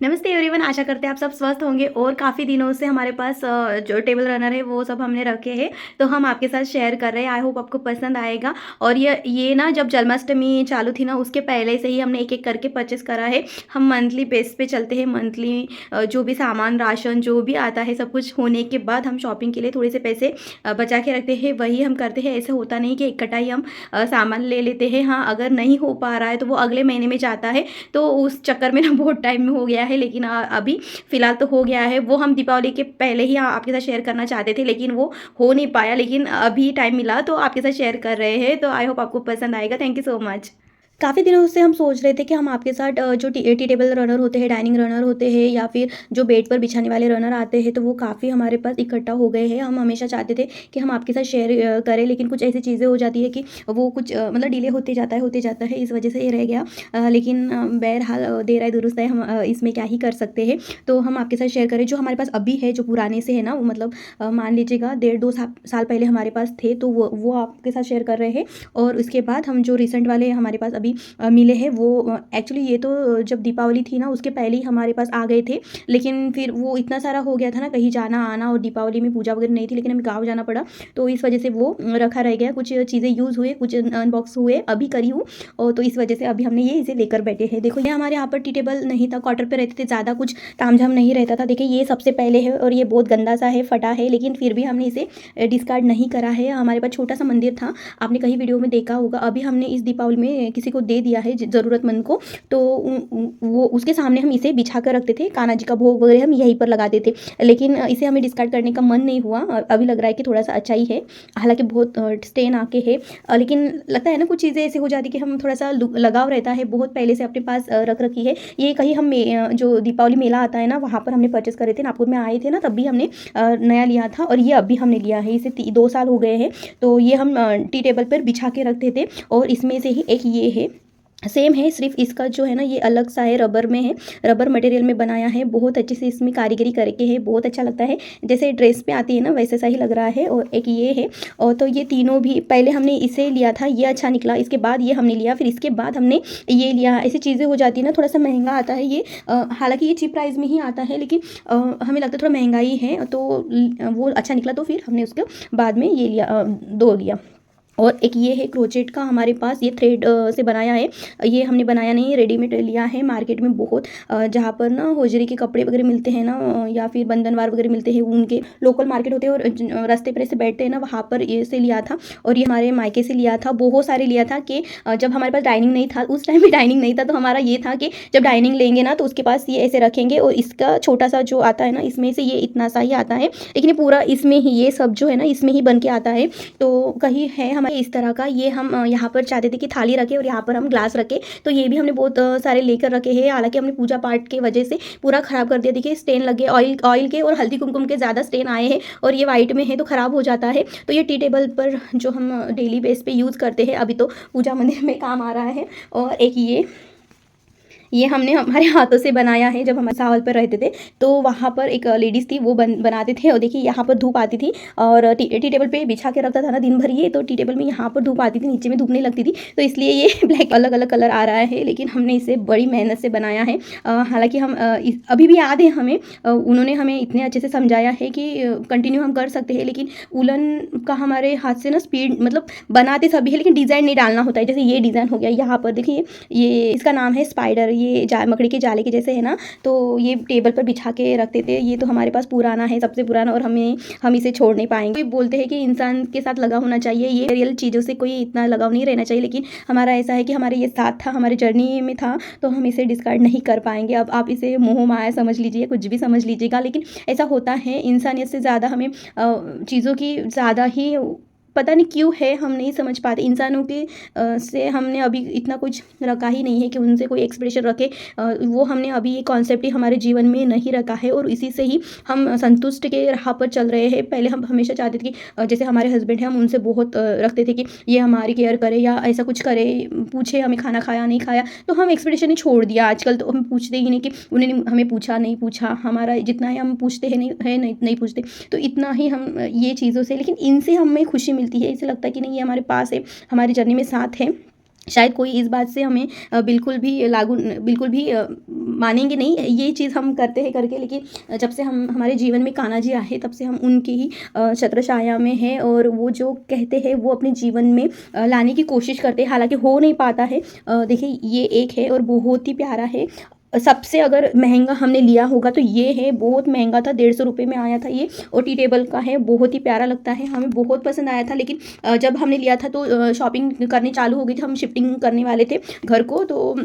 नमस्ते एवरीवन, आशा करते हैं आप सब स्वस्थ होंगे और काफ़ी दिनों से हमारे पास जो टेबल रनर है वो सब हमने रखे हैं, तो हम आपके साथ शेयर कर रहे हैं। आई होप आपको पसंद आएगा। और ये ना जब जन्माष्टमी चालू थी ना, उसके पहले से ही हमने एक-एक करके परचेस करा है। हम मंथली बेस पे चलते हैं। मंथली जो भी सामान, राशन जो भी आता है, सब कुछ होने के बाद हम शॉपिंग के लिए थोड़े से पैसे बचा के रखते हैं, वही हम करते हैं। ऐसा होता नहीं कि इकट्ठा ही हम सामान ले लेते हैं। हाँ, अगर नहीं हो पा रहा है तो वो अगले महीने में जाता है, तो उस चक्कर में ना बहुत टाइम हो गया है। लेकिन अभी फ़िलहाल तो हो गया है। वो हम दीपावली के पहले ही आपके साथ शेयर करना चाहते थे, लेकिन वो हो नहीं पाया। लेकिन अभी टाइम मिला तो आपके साथ शेयर कर रहे हैं। तो आई होप आपको पसंद आएगा। Thank you so much. काफ़ी दिनों से हम सोच रहे थे कि हम आपके साथ जो टी टेबल रनर होते हैं, डाइनिंग रनर होते हैं, या फिर जो बेड पर बिछाने वाले रनर आते हैं, तो वो काफ़ी हमारे पास इकट्ठा हो गए हैं। हम हमेशा चाहते थे कि हम आपके साथ शेयर करें, लेकिन कुछ ऐसी चीज़ें हो जाती है कि वो कुछ मतलब डिले होते जाता है, इस वजह से ये रह गया। लेकिन बहरहाल देर आए दुरुस्त आए, हम इसमें क्या ही कर सकते हैं। तो हम आपके साथ शेयर करें जो हमारे पास अभी है, जो पुराने से है ना, वो मतलब मान लीजिएगा 1.5-2 साल पहले हमारे पास थे, तो वो आपके साथ शेयर कर रहे हैं। और उसके बाद हम जो रिसेंट वाले हमारे पास अभी मिले हैं, वो एक्चुअली ये तो जब दीपावली थी ना, उसके पहले ही हमारे पास आ गए थे। लेकिन फिर वो इतना सारा हो गया था ना, कहीं जाना आना, और दीपावली में पूजा वगैरह नहीं थी, लेकिन हमें गाँव जाना पड़ा, तो इस वजह से वो रखा रह गया। कुछ चीज़ें यूज़ हुए, कुछ अनबॉक्स हुए, अभी करी हूँ। और तो इस वजह से अभी हमने ये इसे लेकर बैठे हैं। देखो, ये हमारे यहाँ पर टी टेबल नहीं था, क्वार्टर पे रहते थे, ज़्यादा कुछ तामझाम नहीं रहता था। देखिए, ये सबसे पहले है और ये बहुत गंदा सा है, फटा है, लेकिन फिर भी हमने इसे डिस्कार्ड नहीं करा है। हमारे पास छोटा सा मंदिर था, आपने कहीं वीडियो में देखा होगा। अभी हमने इस दीपावली में किसी को दे दिया है, ज़रूरतमंद को। तो वो उसके सामने हम इसे बिछा कर रखते थे। कान्हा जी का भोग वगैरह हम यहीं पर लगाते थे, लेकिन इसे हमें डिस्कार्ड करने का मन नहीं हुआ। अभी लग रहा है कि थोड़ा सा अच्छा ही है, हालांकि बहुत स्टेन आके है। लेकिन लगता है ना, कुछ चीज़ें ऐसी हो जाती कि हम थोड़ा सा लगाव रहता है, बहुत पहले से अपने पास रख रखी है। ये कहीं हम जो दीपावली मेला आता है ना, वहाँ पर हमने परचेस करे थे, नागपुर में आए थे ना, तब भी हमने नया लिया था। और ये अभी हमने लिया है, इसे 2 साल हो गए हैं। तो ये हम टी टेबल पर बिछा के रखते थे, और इसमें से ही एक ये है, सेम है, सिर्फ इसका जो है ना, ये अलग सा है, रबर में है, रबर मटेरियल में बनाया है। बहुत अच्छे से इसमें कारीगरी करके है, बहुत अच्छा लगता है, जैसे ड्रेस पे आती है ना, वैसे सा ही लग रहा है। और एक ये है। और तो ये तीनों भी पहले हमने इसे लिया था, ये अच्छा निकला, इसके बाद ये हमने लिया, फिर इसके बाद हमने ये लिया। ऐसी चीज़ें हो जाती है ना, थोड़ा सा महंगा आता है ये। हालांकि ये चीप प्राइस में ही आता है, लेकिन हमें लगता है थोड़ा महंगाई है, तो वो अच्छा निकला, तो फिर हमने उसके बाद में ये लिया, 2 लिया। और एक ये है क्रोचेट का हमारे पास, ये थ्रेड से बनाया है। ये हमने बनाया नहीं है, रेडीमेड लिया है। मार्केट में बहुत जहाँ पर ना होजरी के कपड़े वगैरह मिलते हैं ना, या फिर बंधनवार वगैरह मिलते हैं, उनके लोकल मार्केट होते हैं, और रास्ते पर ऐसे बैठते हैं ना, वहाँ पर ये से लिया था। और ये हमारे मायके से लिया था, बहुत सारे लिया था कि जब हमारे पास डाइनिंग नहीं था, उस टाइम भी डाइनिंग नहीं था, तो हमारा ये था कि जब डाइनिंग लेंगे ना, तो उसके पास ये ऐसे रखेंगे। और इसका छोटा सा जो आता है ना, इसमें से ये इतना सा ही आता है, लेकिन ये पूरा इसमें ही, ये सब जो है ना, इसमें ही बन के आता है। तो कहीं है हमारे इस तरह का, ये हम यहाँ पर चाहते थे कि थाली रखे और यहाँ पर हम ग्लास रखे, तो ये भी हमने बहुत सारे लेकर रखे हैं। हालांकि हमने पूजा पाठ के वजह से पूरा ख़राब कर दिया। देखिए, स्टेन लगे, ऑयल के और हल्दी कुमकुम के ज़्यादा स्टेन आए हैं, और ये वाइट में है तो ख़राब हो जाता है। तो ये टी टेबल पर जो हम डेली बेस पे यूज़ करते हैं, अभी तो पूजा मंदिर में काम आ रहा है। और एक ये हमने हमारे हाथों से बनाया है। जब हम सावल पर रहते थे, तो वहाँ पर एक लेडीज़ थी, वो बनाते थे। और देखिए, यहाँ पर धूप आती थी, और टी टेबल पे बिछा के रखता था ना दिन भर ये, तो टी टेबल में यहाँ पर धूप आती थी, नीचे में धूप नहीं लगती थी, तो इसलिए ये ब्लैक अलग अलग कलर आ रहा है। लेकिन हमने इसे बड़ी मेहनत से बनाया है। हालाँकि हम अभी भी याद है हमें, उन्होंने हमें इतने अच्छे से समझाया है कि कंटिन्यू हम कर सकते हैं। लेकिन उलन का हमारे हाथ से ना स्पीड, मतलब बनाते सभी है, लेकिन डिज़ाइन नहीं डालना होता है। जैसे ये डिज़ाइन हो गया यहाँ पर, देखिए, ये इसका नाम है स्पाइडर, ये मकड़ी के जाले के जैसे है ना, तो ये टेबल पर बिछा के रखते थे। ये तो हमारे पास पुराना है, सबसे पुराना, और हम इसे छोड़ नहीं पाएंगे। कोई बोलते हैं कि इंसान के साथ लगाव होना चाहिए, ये रियल चीज़ों से कोई इतना लगाव नहीं रहना चाहिए, लेकिन हमारा ऐसा है कि हमारे ये साथ था, हमारे जर्नी में था, तो हम इसे डिस्कार्ड नहीं कर पाएंगे। अब आप इसे मोह माया समझ लीजिए, कुछ भी समझ लीजिएगा, लेकिन ऐसा होता है। इंसानियत से ज़्यादा हमें चीज़ों की ज़्यादा ही, पता नहीं क्यों है, हम नहीं समझ पाते। इंसानों के से हमने अभी इतना कुछ रखा ही नहीं है कि उनसे कोई एक्सप्रेशन रखे, वो हमने अभी ये कॉन्सेप्ट ही हमारे जीवन में नहीं रखा है, और इसी से ही हम संतुष्ट के राह पर चल रहे हैं। पहले हम हमेशा चाहते थे कि जैसे हमारे हस्बैंड हैं, हम उनसे बहुत रखते थे कि ये हमारी केयर करे या ऐसा कुछ करे, पूछे हमें खाना खाया नहीं खाया, तो हम एक्सप्रेशन ही छोड़ दिया। आजकल तो हम पूछते ही नहीं कि उन्होंने हमें पूछा नहीं पूछा, हमारा जितना है हम पूछते हैं, नहीं पूछते, तो इतना ही हम ये चीज़ों से। लेकिन इनसे हमें खुशी मिलती है, इसे लगता है कि नहीं, ये हमारे पास है, हमारी जर्नी में साथ है। शायद कोई इस बात से हमें बिल्कुल भी मानेंगे नहीं, ये चीज़ हम करते हैं करके, लेकिन जब से हम हमारे जीवन में कान्हा जी आए तब से हम उनकी ही छत्र छाया में हैं, और वो जो कहते हैं वो अपने जीवन में लाने की कोशिश करते हैं, हालांकि हो नहीं पाता है। देखिए ये एक है और बहुत ही प्यारा है। सबसे अगर महंगा हमने लिया होगा तो ये है, बहुत महंगा था, 150 रुपये में आया था ये, और टी टेबल का है, बहुत ही प्यारा लगता है, हमें बहुत पसंद आया था। लेकिन जब हमने लिया था तो शॉपिंग करनी चालू हो गई थी, हम शिफ्टिंग करने वाले थे घर को, तो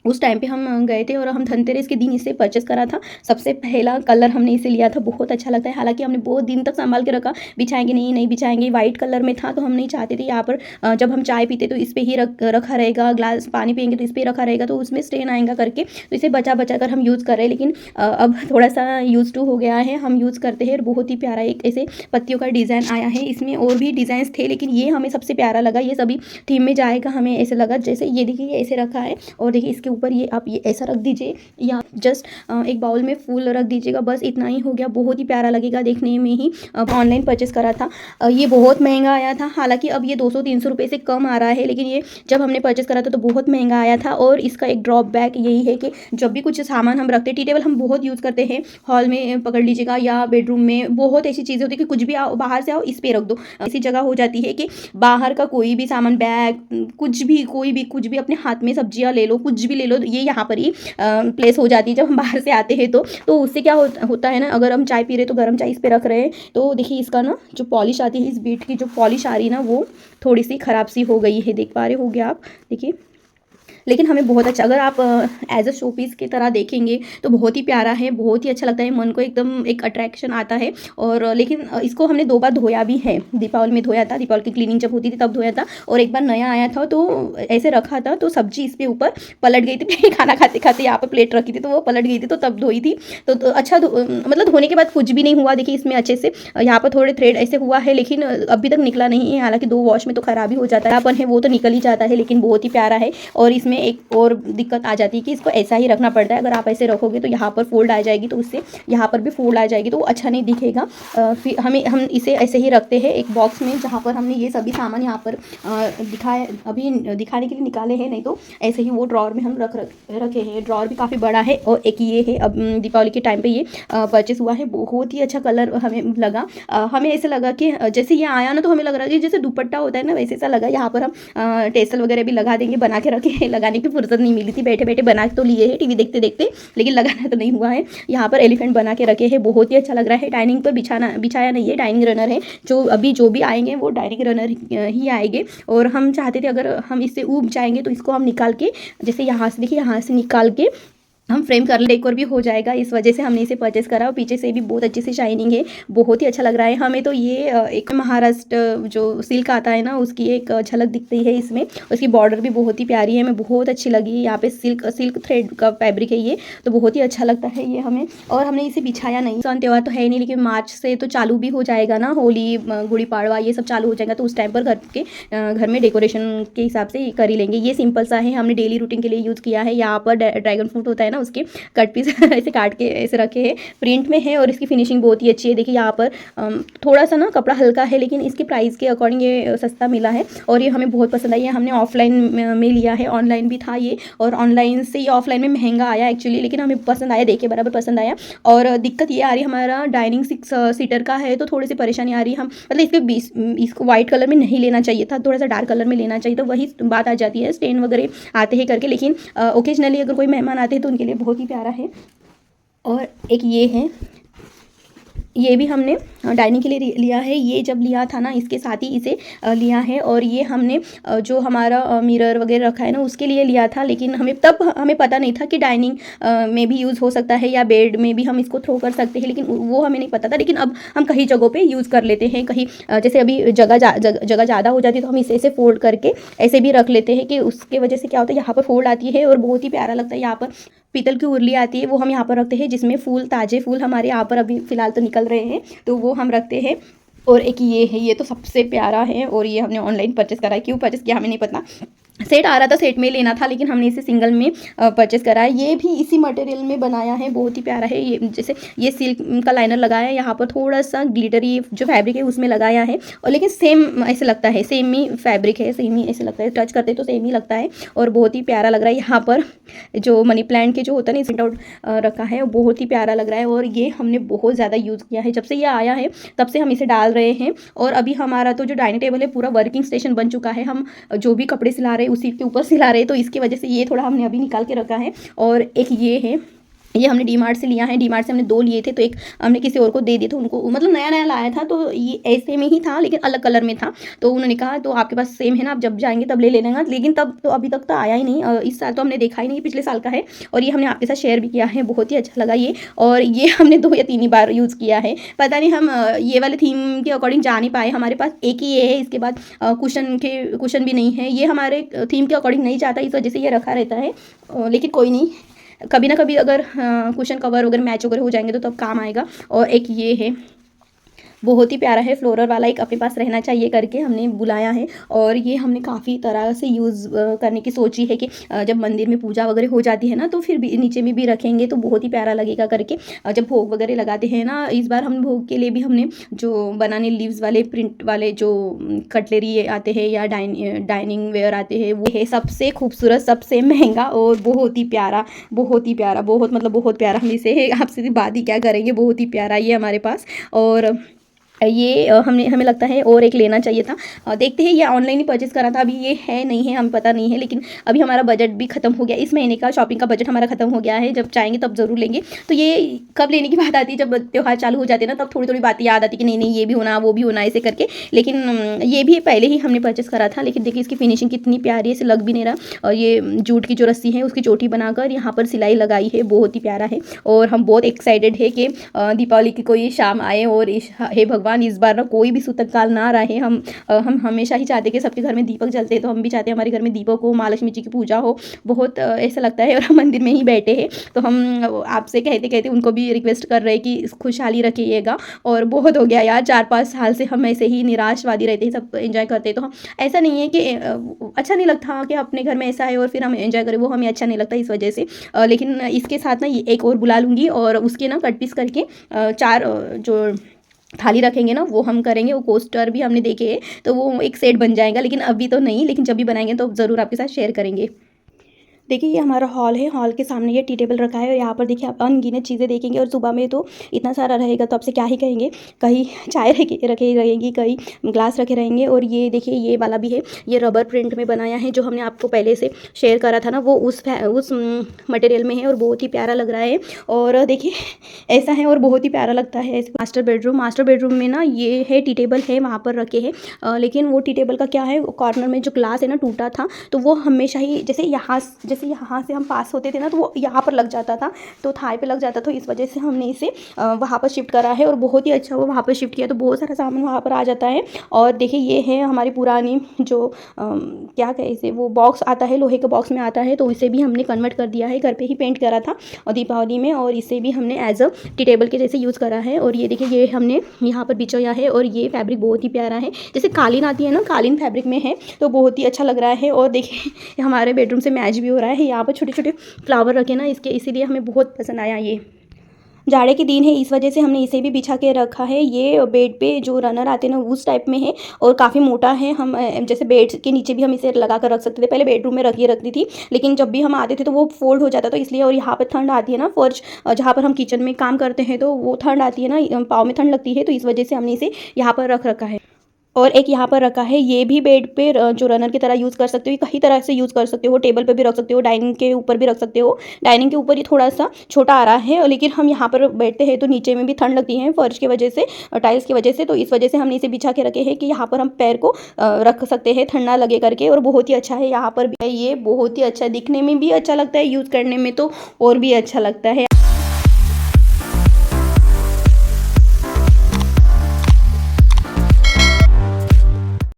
उस टाइम पे हम गए थे और हम धनतेरस के दिन इसे परचेस करा था। सबसे पहला कलर हमने इसे लिया था, बहुत अच्छा लगता है, हालांकि हमने बहुत दिन तक संभाल के रखा, बिछाएंगे नहीं बिछाएंगे, वाइट कलर में था तो हम नहीं चाहते थे यहाँ पर जब हम चाय पीते तो इस पर ही रखा रहेगा, ग्लास पानी पियेंगे तो इस पर रखा रहेगा तो उसमें स्टेन आएगा करके, तो इसे बचा बचा कर हम यूज़ कर रहे हैं। लेकिन अब थोड़ा सा यूज़ टू हो गया है, हम यूज़ करते हैं, और बहुत ही प्यारा एक ऐसे पत्तियों का डिज़ाइन आया है। इसमें और भी डिज़ाइंस थे लेकिन ये हमें सबसे प्यारा लगा, ये सभी थीम में जाएगा, हमें ऐसे लगा। जैसे ये देखिए ये ऐसे रखा है, और देखिए इसके ऊपर ये आप ये ऐसा रख दीजिए, या जस्ट एक बाउल में फूल रख दीजिएगा, बस इतना ही हो गया, बहुत ही प्यारा लगेगा देखने में ही। ऑनलाइन परचेस करा था, ये बहुत महंगा आया था, हालांकि अब ये 200-300 रुपये से कम आ रहा है, लेकिन ये जब हमने परचेस करा था तो बहुत महंगा आया था। और इसका एक ड्रॉबैक यही है कि जब भी कुछ सामान हम रखते हैं, टी टेबल हम बहुत यूज़ करते हैं, हॉल में पकड़ लीजिएगा या बेडरूम में, बहुत ऐसी चीज़ें होती है कि कुछ भी आओ बाहर से आओ इस पर रख दो, ऐसी जगह हो जाती है कि बाहर का कोई भी सामान, बैग, कुछ भी, कोई भी कुछ भी, अपने हाथ में सब्जियां ले लो, कुछ भी ले लो, ये यहाँ पर ही प्लेस हो जाती है जब हम बाहर से आते हैं तो उससे क्या होता है ना, अगर हम चाय पी रहे तो गर्म चाय इस पे रख रहे हैं तो देखिए इसका ना जो पॉलिश आती है, इस बीट की जो पॉलिश आ रही है ना, वो थोड़ी सी ख़राब सी हो गई है, देख पा रहे होगे आप, देखिए। लेकिन हमें बहुत अच्छा, अगर आप एज अ शो पीस की तरह देखेंगे तो बहुत ही प्यारा है, बहुत ही अच्छा लगता है, मन को एकदम एक अट्रैक्शन आता है। और लेकिन इसको हमने 2 बार धोया भी है, दीपावली में धोया था, दीपावली की क्लीनिंग जब होती थी तब धोया था, और एक बार नया आया था तो ऐसे रखा था तो सब्जी इस पर ऊपर पलट गई थी खाना खाते खाते यहाँ पर प्लेट रखी थी तो वो पलट गई थी, तो तब धोई थी। तो अच्छा मतलब धोने के बाद कुछ भी नहीं हुआ, देखिए इसमें अच्छे से यहाँ पर थोड़े थ्रेड ऐसे हुआ है, लेकिन अभी तक निकला नहीं है, हालांकि 2 वॉश में तो खराब ही हो जाता है, अपन है वो तो निकल ही जाता है, लेकिन बहुत ही प्यारा है। और इसमें एक और दिक्कत आ जाती है कि इसको ऐसा ही रखना पड़ता है, अगर आप ऐसे रखोगे तो यहाँ पर फोल्ड आ जाएगी, तो उससे यहाँ पर भी फोल्ड आ जाएगी तो अच्छा नहीं दिखेगा। फिर हम इसे ऐसे ही रखते हैं एक बॉक्स में, जहाँ पर हमने ये सभी सामान यहाँ पर अभी दिखाने के लिए निकाले हैं, नहीं तो ऐसे ही वो ड्रॉर में हम रखे हैं। ड्रॉर भी काफ़ी बड़ा है, और एक ये है, अब दीपावली के टाइम पर ये परचेस हुआ है, बहुत ही अच्छा कलर हमें लगा। हमें ऐसे लगा कि जैसे ये आया ना तो हमें लग रहा है जैसे दुपट्टा होता है ना, वैसे सा लगा। यहाँ पर हम टेसल वगैरह भी लगा देंगे, बना के रखे, लगाने की फुर्सत नहीं मिली थी, बैठे बैठे बना तो लिए हैं टीवी देखते देखते, लेकिन लगाना तो नहीं हुआ है। यहाँ पर एलिफेंट बना के रखे हैं, बहुत ही अच्छा लग रहा है। डाइनिंग पर बिछाया नहीं है, डाइनिंग रनर है, जो भी आएंगे वो डाइनिंग रनर ही आएंगे। और हम चाहते थे अगर हम इससे ऊब जाएंगे तो इसको हम निकाल के, जैसे यहाँ से देखिए, यहाँ से निकाल के हम फ्रेम कर ले, डेकोर भी हो जाएगा, इस वजह से हमने इसे परचेस करा। और पीछे से भी बहुत अच्छी सी शाइनिंग है, बहुत ही अच्छा लग रहा है हमें। तो ये एक महाराष्ट्र जो सिल्क आता है ना, उसकी एक झलक दिखती है इसमें, उसकी बॉर्डर भी बहुत ही प्यारी है, हमें बहुत अच्छी लगी। यहाँ पे सिल्क थ्रेड का फैब्रिक है ये, तो बहुत ही अच्छा लगता है ये हमें। और हमने इसे बिछाया नहीं, सन त्यौहार तो है ही नहीं, लेकिन मार्च से तो चालू भी हो जाएगा ना, होली, गुड़ी पाड़वा, ये सब चालू हो जाएगा, तो उस टाइम पर घर में डेकोरेशन के हिसाब से कर ही लेंगे। ये सिंपल सा है, हमने डेली रूटीन के लिए यूज़ किया है। यहाँ पर ड्रैगन फ्रूट होता है ना, उसके कट पीस ऐसे काट के ऐसे रखे हैं, प्रिंट में है, और इसकी फिनिशिंग बहुत ही अच्छी है। देखिए यहाँ पर थोड़ा सा ना कपड़ा हल्का है, लेकिन इसके प्राइस के अकॉर्डिंग ये सस्ता मिला है, और ये हमें बहुत पसंद आई है। हमने ऑफलाइन में लिया है, ऑनलाइन भी था ये, और ऑनलाइन से ये ऑफलाइन में महंगा आया एक्चुअली, लेकिन हमें पसंद आया, देखिए बराबर पसंद आया। और दिक्कत ये आ रही है, हमारा डाइनिंग 6 सीटर का है तो थोड़ी सी परेशानी आ रही है। हम मतलब इसको वाइट कलर में नहीं लेना चाहिए था, थोड़ा सा डार्क कलर में लेना चाहिए, तो वही बात आ जाती है, स्टेन वगैरह आते हैं करके। लेकिन ओकेजनली अगर कोई मेहमान आते हैं तो उनके लिए बहुत ही प्यारा है। और एक ये है, ये भी हमने डाइनिंग के लिए लिया है। ये जब लिया था ना, इसके साथ ही इसे लिया है। और ये हमने जो हमारा मिरर वगैरह रखा है ना, उसके लिए लिया था, लेकिन हमें पता नहीं था कि डाइनिंग में भी यूज़ हो सकता है या बेड में भी हम इसको थ्रो कर सकते हैं, लेकिन वो हमें नहीं पता था। लेकिन अब हम कई जगहों पे यूज़ कर लेते हैं, कहीं जैसे अभी जगह ज़्यादा हो जाती है तो हम इसे ऐसे फोल्ड करके ऐसे भी रख लेते हैं, कि उसके वजह से क्या होता है, यहाँ पर फोल्ड आती है और बहुत ही प्यारा लगता है। यहाँ पर पीतल की उर्ली आती है, वो हम यहाँ पर रखते हैं, जिसमें फूल, ताज़े फूल हमारे यहाँ पर अभी फ़िलहाल तो निकल रहे हैं, तो वो हम रखते हैं। और एक ये है, ये तो सबसे प्यारा है, और ये हमने ऑनलाइन परचेस करा है, क्यों परचेस किया हमें नहीं पता, सेट आ रहा था, सेट में लेना था, लेकिन हमने इसे सिंगल में परचेस करा है। ये भी इसी मटेरियल में बनाया है, बहुत ही प्यारा है। ये जैसे ये सिल्क का लाइनर लगाया है, यहाँ पर थोड़ा सा ग्लिटरी जो फैब्रिक है उसमें लगाया है, और लेकिन सेम ऐसे लगता है, सेम ही फैब्रिक है, सेम ही ऐसे लगता है, टच करते तो सेम ही लगता है और बहुत ही प्यारा लग रहा है। यहाँ पर जो मनी प्लांट के जो होता है ना, प्रिंट आउट रखा है, वो बहुत ही प्यारा लग रहा है। और ये हमने बहुत ज़्यादा यूज़ किया है, जब से ये आया है तब से हम इसे डाल रहे हैं। और अभी हमारा तो जो डाइनिंग टेबल है पूरा वर्किंग स्टेशन बन चुका है। हम जो भी कपड़े सिला रहे हैं उसी के ऊपर सिला रहे हैं, तो इसकी वजह से ये थोड़ा हमने अभी निकाल के रखा है। और एक ये है, ये हमने डी मार्ट से लिया है। डी मार्ट से हमने 2 लिए थे, तो एक हमने किसी और को दे दिए थे, उनको मतलब नया नया लाया था, तो ये ऐसे में ही था लेकिन अलग कलर में था। तो उन्होंने कहा तो आपके पास सेम है ना, आप जब जाएंगे तब ले लेना। लेकिन तब तो अभी तक तो आया ही नहीं, इस साल तो हमने देखा ही नहीं, पिछले साल का है। और ये हमने आपके साथ शेयर भी किया है, बहुत ही अच्छा लगा ये। और ये हमने 2 या 3 ही बार यूज़ किया है, पता नहीं हम ये वाले थीम के अकॉर्डिंग जा नहीं पाए। हमारे पास एक ही ये है, इसके बाद कुशन भी नहीं है। ये हमारे थीम के अकॉर्डिंग नहीं जाता, इस वजह से ये रखा रहता है। लेकिन कोई नहीं, कभी ना कभी अगर कुशन कवर वगैरह मैच वगैरह हो जाएंगे तो तब काम आएगा। और एक ये है, बहुत ही प्यारा है, फ्लोरल वाला, एक अपने पास रहना चाहिए करके हमने बुलाया है। और ये हमने काफ़ी तरह से यूज़ करने की सोची है कि जब मंदिर में पूजा वगैरह हो जाती है ना, तो फिर भी नीचे में भी रखेंगे तो बहुत ही प्यारा लगेगा करके। जब भोग वगैरह लगाते हैं ना, इस बार हम भोग के लिए भी हमने जो बनाने लीव्स वाले प्रिंट वाले जो कटलरी आते हैं या डाइनिंग वेयर आते हैं, वो है सबसे खूबसूरत, सबसे महंगा और बहुत ही प्यारा, बहुत ही प्यारा, बहुत मतलब बहुत प्यारा। हम इसे आपसे बात ही क्या करेंगे, बहुत ही प्यारा ये हमारे पास। और ये हमें लगता है और एक लेना चाहिए था। देखते हैं, ये ऑनलाइन ही परचेस करा था, अभी ये है नहीं है हमें पता नहीं है। लेकिन अभी हमारा बजट भी ख़त्म हो गया, इस महीने का शॉपिंग का बजट हमारा ख़त्म हो गया है। जब चाहेंगे तब ज़रूर लेंगे। तो ये कब लेने की बात आती है, जब त्यौहार चालू हो जाते हैं ना, तब थोड़ी थोड़ी बातें याद आती है कि नहीं नहीं ये भी होना, वो भी होना, ऐसे करके। लेकिन ये भी पहले ही हमने परचेस करा था। लेकिन देखिए इसकी फिनिशिंग कितनी प्यारी है, इसे लग भी नहीं रहा। और ये जूट की जो रस्सी है उसकी चोटी बनाकर यहाँ पर सिलाई लगाई है, बहुत ही प्यारा है। और हम बहुत एक्साइटेड है कि दीपावली की कोई शाम आए और हे भगवान इस बार ना कोई भी सूतक काल ना रहे। हम हमेशा ही चाहते कि सबके घर में दीपक जलते हैं, तो हम भी चाहते हैं हमारे घर में दीपक हो, माँ लक्ष्मी जी की पूजा हो, बहुत ऐसा लगता है। और हम मंदिर में ही बैठे हैं, तो हम आपसे कहते कहते उनको भी रिक्वेस्ट कर रहे हैं कि खुशहाली रखिएगा। और बहुत हो गया यार, 4-5 साल से हम ऐसे ही निराशवादी रहते हैं, सब एंजॉय करते हैं। तो हम ऐसा नहीं है कि अच्छा नहीं लगता कि अपने घर में ऐसा है और फिर हम एंजॉय करें, वो हमें अच्छा नहीं लगता इस वजह से। लेकिन इसके साथ ना ये एक और बुला लूँगी और उसके ना कट पीस करके 4 जो थाली रखेंगे ना वो हम करेंगे। वो कोस्टर भी हमने देखे हैं, तो वो एक सेट बन जाएगा, लेकिन अभी तो नहीं, लेकिन जब भी बनाएंगे तो ज़रूर आपके साथ शेयर करेंगे। देखिए ये हमारा हॉल है, हॉल के सामने ये टी टेबल रखा है और यहाँ पर देखिए आप अनगिनत चीज़ें देखेंगे। और सुबह में तो इतना सारा रहेगा तो आपसे क्या ही कहेंगे, कहीं चाय रखे रहेंगी, कहीं ग्लास रखे रहेंगे। और ये देखिए ये वाला भी है, ये रबर प्रिंट में बनाया है, जो हमने आपको पहले से शेयर करा था ना, वो उस मटेरियल में है और बहुत ही प्यारा लग रहा है। और देखिए ऐसा है और बहुत ही प्यारा लगता है। मास्टर बेडरूम में ना ये है, टी टेबल है वहाँ पर रखे हैं। लेकिन वो टी टेबल का क्या है, कॉर्नर में जो ग्लास है ना टूटा था, तो वो हमेशा ही जैसे यहाँ से हम पास होते थे ना, तो वो यहाँ पर लग जाता था, तो थाई पे लग जाता था। तो इस वजह से हमने इसे वहाँ पर शिफ्ट करा है और बहुत ही अच्छा वो वहाँ पर शिफ्ट किया, तो बहुत सारा सामान वहाँ पर आ जाता है। और देखिए ये है हमारी पुरानी जो क्या कहे इसे, वो बॉक्स आता है, लोहे के बॉक्स में आता है, तो इसे भी हमने कन्वर्ट कर दिया है, घर पे ही पेंट करा था और दीपावली में। और इसे भी हमने एज अ टी टेबल के जैसे यूज़ करा है। और ये देखिए ये हमने यहाँ पर बिछाया है और ये फैब्रिक बहुत ही प्यारा है, जैसे कालीन आती है ना, कालीन फैब्रिक में है, तो बहुत ही अच्छा लग रहा है। और देखिए हमारे बेडरूम से मैच भी हो रहा है, यहाँ पर छोटे छोटे फ्लावर रखे ना इसके, इसीलिए हमें बहुत पसंद आया। ये जाड़े के दिन है, इस वजह से हमने इसे भी बिछा के रखा है। ये बेड पे जो रनर आते हैं ना उस टाइप में है और काफ़ी मोटा है। हम जैसे बेड के नीचे भी हम इसे लगा कर रख सकते थे, पहले बेडरूम में रखती थी, लेकिन जब भी हम आते थे तो वो फोल्ड हो जाता था इसलिए। और यहाँ पर ठंड आती है ना, फर्श जहाँ पर हम किचन में काम करते हैं तो वो ठंड आती है ना, पाँव में ठंड लगती है, तो इस वजह से हमने इसे यहाँ पर रख रखा है। और एक यहाँ पर रखा है, ये भी बेड पे जो रनर की तरह यूज़ कर सकते हो, कई तरह से यूज़ कर सकते हो, टेबल पे भी रख सकते हो, डाइनिंग के ऊपर भी रख सकते हो। डाइनिंग के ऊपर ये थोड़ा सा छोटा आ रहा है, लेकिन हम यहाँ पर बैठते हैं तो नीचे में भी ठंड लगती है फर्श की वजह से, टाइल्स की वजह से, तो इस वजह से हमने इसे बिछा के रखे हैं कि यहाँ पर हम पैर को रख सकते हैं ठंड ना लगे करके। और बहुत ही अच्छा है, यहाँ पर भी ये बहुत ही अच्छा, दिखने में भी अच्छा लगता है, यूज़ करने में तो और भी अच्छा लगता है।